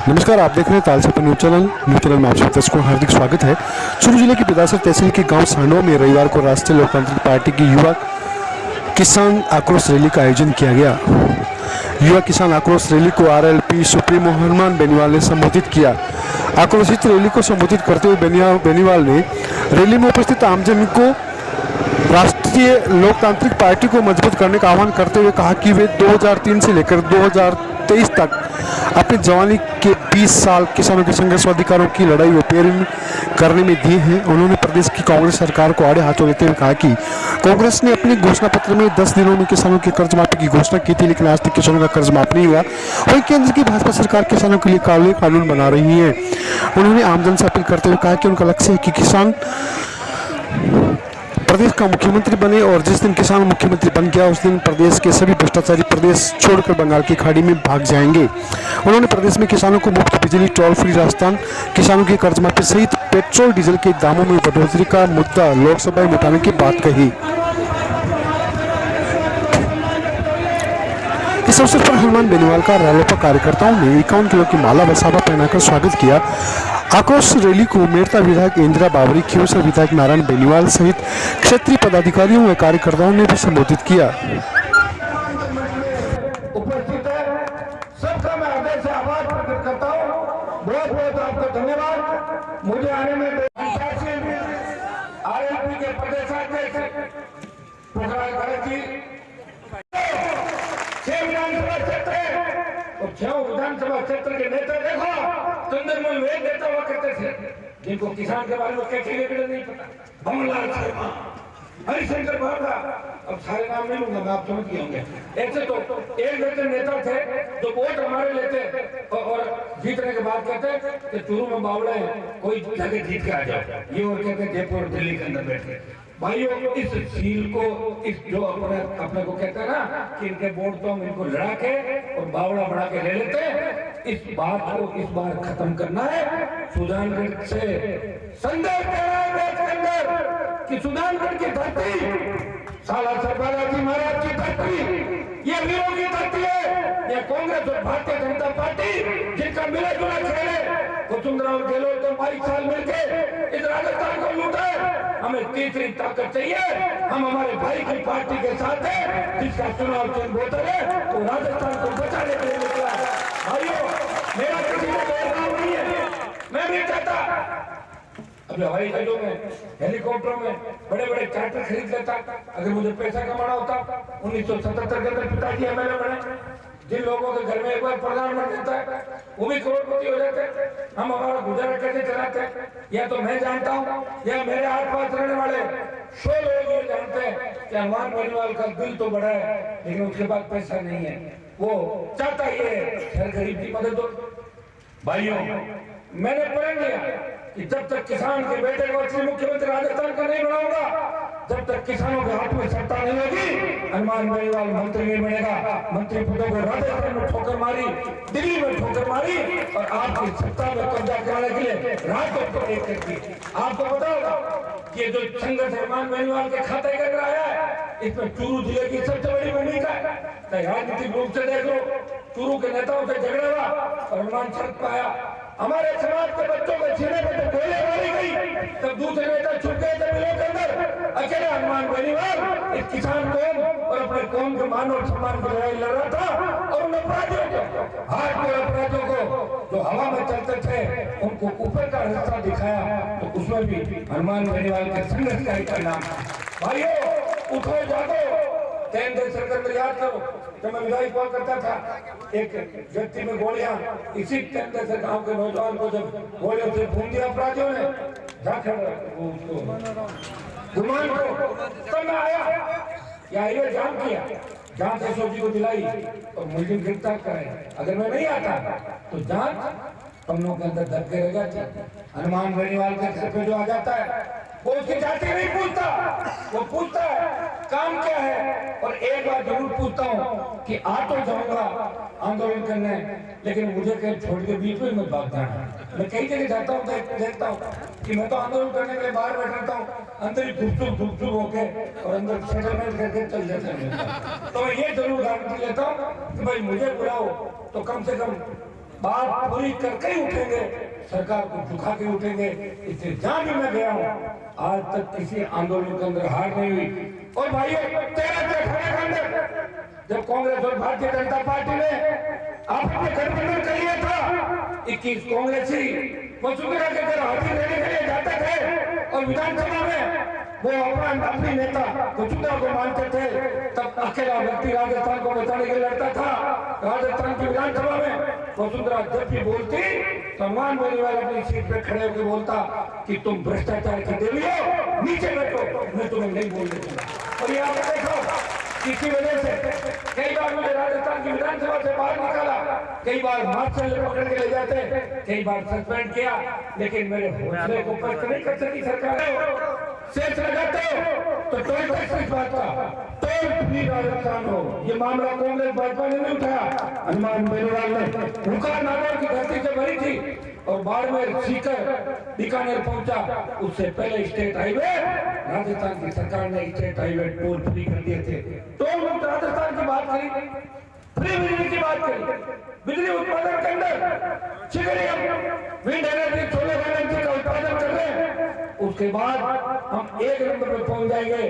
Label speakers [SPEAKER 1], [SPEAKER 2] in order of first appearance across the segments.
[SPEAKER 1] नमस्कार, आप देख रहे हैं तालछापा न्यूज चैनल में आप सभी दर्शकों का हार्दिक स्वागत है। चूरू जिले की बिदासर तहसील के गांव सांडवा में रविवार को राष्ट्रीय लोकतांत्रिक पार्टी की युवा किसान आक्रोश रैली का आयोजन किया गया। युवा किसान आक्रोश रैली को आरएलपी सुप्रीमो हनुमान बेनीवाल ने संबोधित किया। आक्रोशित रैली को संबोधित करते हुए बेनीवाल ने रैली में उपस्थित आमजन को राष्ट्रीय लोकतांत्रिक पार्टी को मजबूत करने का आह्वान करते हुए कहा कि वे 2003 से लेकर 2023 तक अपनी जवानी के 20 साल किसानों के संघर्ष अधिकारों की लड़ाई व पैरवी करने में दिए हैं। उन्होंने प्रदेश की कांग्रेस सरकार को आड़े हाथों लेते हुए कहा कि कांग्रेस ने अपने घोषणा पत्र में 10 दिनों में किसानों की कर्ज माफी की घोषणा की थी, लेकिन आज तक किसानों का कर्ज माफ नहीं हुआ। वहीं केंद्र की भाजपा सरकार किसानों के लिए काले कानून बना रही है। उन्होंने आमजन से अपील करते हुए कहा कि उनका लक्ष्य है कि किसान प्रदेश का मुख्यमंत्री बने और जिस दिन किसान मुख्यमंत्री बन गया उस दिन प्रदेश के सभी भ्रष्टाचारी प्रदेश छोड़कर बंगाल की खाड़ी में भाग जाएंगे। उन्होंने प्रदेश में किसानों को मुफ्त बिजली, टोल फ्री राशन, किसानों की कर्ज माफी सहित पेट्रोल डीजल के दामों में बढ़ोतरी का मुद्दा लोकसभा में उठाने की बात कही। इस अवसर पर हनुमान बेनीवाल का रालोपा कार्यकर्ताओं ने 51 किलो की माला व साफा पहनाकर स्वागत किया। आक्रोश रैली को मेड़ता विधायक इंदिरा बावरी, खींवसर विधायक नारायण बेनीवाल सहित क्षेत्रीय पदाधिकारियों व कार्यकर्ताओं ने भी संबोधित किया।
[SPEAKER 2] उपस्थित है सबका मैं हृदय से आभार प्रकट करता हूँ। बहुत बहुत आपका धन्यवाद। मुझे आने में आरएलपी के प्रदेशाध्यक्ष विधानसभा क्षेत्र और 6 विधानसभा क्षेत्र के नेता देखो चंद्रमल वे नेता हुआ करते थे जिनको किसान के बारे में कैसे नहीं पता। भवनलाल शर्मा, हरिशंकर बाबरा, अब सारे नाम नहीं लूंगा मैं, आप समझ गए होंगे। ऐसे तो एक बेटे नेता थे जो वोट हमारे लेते और जीतने के बाद कहते कि चूरू में बावड़ा है, कोई जगह जीत के आ जाओ, ये और कहते जयपुर दिल्ली के अंदर बैठे। भाइयों, इस सील को, इस जो अपने को कहते हैं ना कि इनके वोट तो हम इनको लड़ा के और बावड़ा बढ़ा के ले लेते हैं, इस बात को इस बार खत्म करना है। सुजानगढ़ से संदेश कि सुजानगढ़ की धरती साला सरदार जी महाराज की धरती, ये वीरों की धरती है। ये कांग्रेस और भारतीय जनता पार्टी जिनका मिला जुला खेल है, वसुंधरा और गहलोत तो 22 साल मिलकर इस राजस्थान को लूटा है। हमें तीसरी ताकत चाहिए। हम हमारे भाई की पार्टी के साथ है जिसका चुनाव चिन्ह बोतल है, तो राजस्थान को बचाने के लिए निकला है। भाइयों, मेरा किसी को भेदभाव नहीं है, मैं भी चाहता अपने हवाई जहाजों में, हेलीकॉप्टरों में बड़े बड़े चार्टर खरीद लेता। अगर मुझे पैसा कमाना होता 1977 के अंदर पिताजी एमएलए बने, जिन लोगों के घर में एक बार प्रधानमंत्री होता है वो भी करोड़पति हो जाते हैं। हम हमारा गुजारा कैसे चलाते हैं या तो मैं जानता हूँ या मेरे आसपास रहने वाले 100 लोग ये जानते हैं कि हनुमान बेनीवाल का दिल तो बड़ा है लेकिन उसके पास पैसा नहीं है। वो चाहता ही है गरीब की मदद हो। भाइयों, मैंने प्रण लिया कि जब तक किसान के बेटे को असली मुख्यमंत्री राजस्थान का नहीं बनाऊंगा, जब तक किसानों के हाथ में सत्ता नहीं होगी, हनुमान बेनीवाल मंत्री नहीं बनेगा। मंत्री पदों को राजस्थान में ठोकर मारी, दिल्ली में ठोकर मारी और आपकी सत्ता में कब्जा कराने के लिए रातों को एक करती। आपको पता होगा कि जो संघर्ष हनुमान बेनीवाल के खाते कर रहा है, इसमें चूरू जिले की सबसे बड़ी भूमिका है। राजनीतिक रूप से देख लो, चूरू के नेताओं से झगड़ा हुआ और हनुमान शर्त पाया। हमारे समाज के बच्चों के सीने पे तो गोली मारी गई, तब दूसरे नेता छुप गए थे मिलों के अंदर। अकेले हनुमान बेनीवाल इस किसान कौम और अपने कौम के मान और सम्मान की लड़ाई लड़ रहा था और उन अपराधियों को, हार्डकोर अपराधियों को जो हवा में चलते थे, उनको ऊपर का रास्ता दिखाया। तो उसमें भी हनुमान बेनीवाल के संघर्ष का नाम। भाइयों, उठो जागो। 3 देश के अंदर याद करो, जब मैं विधायक हुआ करता था, एक व्यक्ति में गोलियां, इसी 3 देश गांव के नौजवान को जब गोलियों से भून दिया अपराधियों ने, गुमान को, तब मैं आया या ये जान किया, जांच एसओजी को दिलाई और मुझे गिरफ्तार कराए। अगर मैं नहीं आता तो जांच पन्नों के अंदर दर्ज करेगा। हनुमान बेनीवाल के घर पे जो आ जाता है वो उसकी जाति नहीं पूछता, वो पूछता है काम क्या है। और एक बार जरूर पूछता हूँ कि आ तो जाऊंगा आंदोलन करने, लेकिन मुझे कहीं छोड़ के बीच में मत भाग जाना। मैं कई जगह जाता हूँ, देखता हूँ कि मैं तो आंदोलन करने के लिए बाहर बैठता हूँ, अंदर ही धुप होके और अंदर सेटलमेंट करके चल जाते हैं। तो मैं ये जरूर गारंटी लेता हूँ कि भाई मुझे बुलाओ तो कम से कम बात पूरी करके ही उठेंगे, सरकार को झुका के उठेंगे। इसलिए जहां भी मैं गया हूं, आज तक किसी आंदोलन के अंदर हार नहीं हुई। और भाइयों, 13 के अंदर जब कांग्रेस और भारतीय जनता पार्टी ने आपने गठबंधन कर लिया था, 21 कांग्रेसी वसुंधरा के घर हाथी लेने के लिए जाते थे और विधानसभा में वो अपनी नेता वसुंधरा को मानते थे। तब अकेला व्यक्ति राजस्थान को बचाने के लिए लड़ता था। राजस्थान की विधानसभा में वसुंधरा जब भी बोलती, सम्मान बेनीवाल अपनी सीट पे खड़े होकर बोलता कि तुम भ्रष्टाचार की देवी हो, नीचे बैठो, मैं तुम्हें नहीं बोलने दूंगा। और ये आप देखो, इसी वजह से कई बार मुझे राजस्थान की विधानसभा से बाहर निकाला, कई बार मार्शल पकड़ के ले जाते, कई बार सस्पेंड किया, लेकिन मेरे हौसले को पस्त नहीं कर सकी सरकार। सेल्स लगाते हो तो टोल टैक्स इस बात का, टोल फ्री राजस्थान हो। ये मामला कांग्रेस भाजपा ने नहीं उठाया, हनुमान बेनीवाल ने हुकार नागौर की धरती से भरी थी और बाड़मेर सीकर बीकानेर पहुंचा। उससे पहले स्टेट हाईवे राजस्थान की सरकार ने स्टेट हाईवे टोल फ्री कर दिए थे। टोल मुक्त राजस्थान की बात करी, फ्री बिजली की बात करी, बिजली उत्पादन के अंदर शिगरी विंड एनर्जी, सोलर एनर्जी का उत्पादन कर रहे हैं। उसके बाद हम 1 नंबर पे पहुंच जाएंगे।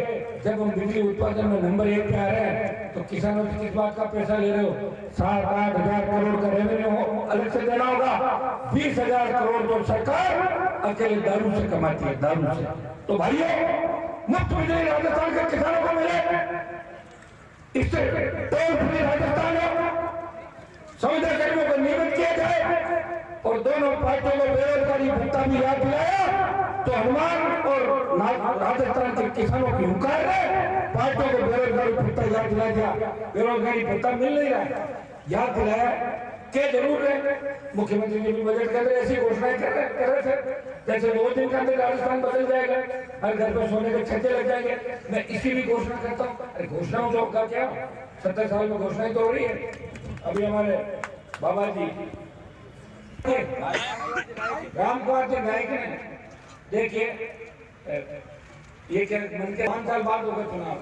[SPEAKER 2] जब हम बिजली उत्पादन में नंबर 1 पे आ रहे हैं, तो किसानों से किस बात का पैसा ले रहे हो? 7-8 हजार करोड़ का रेवेन्यू अलग से देना होगा। 20,000 करोड़ तो सरकार अकेले दारू से कमाती है, दारू से। तो भाइयों, मुफ्त बिजली राजस्थान के किसानों को मिले, इससे टोल फ्री राजस्थान हो, समुद्र कर्मियों को नियमित किया जाए और दोनों पार्टियों को बेरोजगारी भत्ता भी याद दिलाया, तो हनुमान और राजस्थान के किसानों की हुकार है। पार्टियों को बेरोजगारी भत्ता याद दिला दिया, बेरोजगारी भत्ता मिल नहीं रहा, याद दिलाया क्या जरूर है। मुख्यमंत्री ने भी बजट के अंदर ऐसी घोषणाएं कर रहे थे, जैसे 2 दिन के अंदर राजस्थान बदल जाएगा, हर घर पर सोने के छज्जे लग जाएंगे। मैं इसी भी घोषणा करता हूँ। अरे घोषणाओं जो का क्या, 70 साल में घोषणाएं तो हो रही है। अभी हमारे बाबा जी राम कुमार जी नायक ने, देखिए ये क्या मन के 5 साल बाद होगा चुनाव,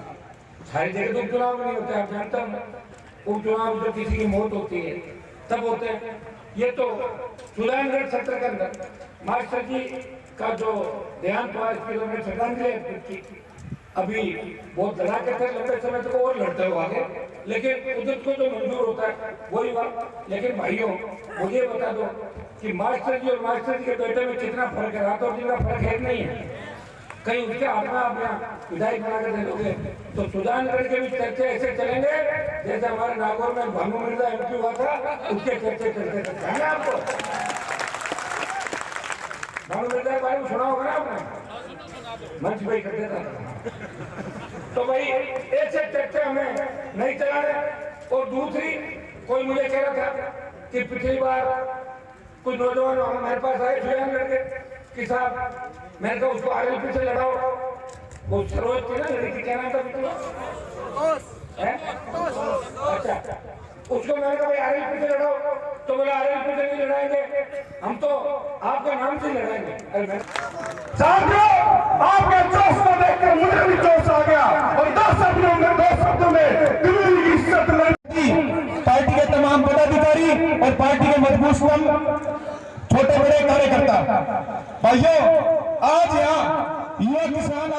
[SPEAKER 2] सारी जगह तो चुनाव नहीं होता है, आप जानते हैं। वो चुनाव जो किसी की मौत होती है तब होते हैं। ये तो सुल्तानगढ़ क्षेत्र के अंदर मास्टर जी का जो देहांत हुआ, इसके लिए मैं श्रद्धांजलि अभी बहुत लड़ा के थे, लंबे समय तक और लड़ते हो आगे, लेकिन उधर को जो मंजूर होता है वही हुआ। लेकिन भाइयों, मुझे बता दो कि मास्टर जी और मास्टर जी के बेटे में कितना फर्क है? रातों दिन का फर्क है नहीं है। कहीं उसके हाथ में आप यहाँ विधायक बना कर दे दोगे तो सुजानगढ़ के भी चर्चे ऐसे चलेंगे जैसे हमारे नागौर में भानु मिर्जा MP हुआ था, उसके चर्चे चलते थे। है ना आपको भानु मिर्जा के बारे में सुना होगा ना आपने, मंच भाई करते था। तो भाई ऐसे चर्चे हमें नहीं चलाने। और दूसरी, कोई मुझे कह रहा था कि पिछली बार कुछ नौजवान हमारे पास आए सुजानगढ़ के कि साहब, मैंने कहा उसको RLP से लड़ाओ। वो सरोज थी ना लड़की, क्या नाम था? अच्छा, उसको मैंने कहा भाई RLP से लड़ाओ, तो बोला RLP से नहीं लड़ाएंगे, हम तो आपके नाम से लड़ाएंगे। अरे साथियों, आपके जोश को देखकर मुझे भी जोश आ गया और 2 शब्दों में दिल्ली की इज्जत लड़की। पार्टी के तमाम पदाधिकारी और पार्टी के मजबूत छोटे बड़े कार्यकर्ता भाइयों, आज यहाँ युवा किसान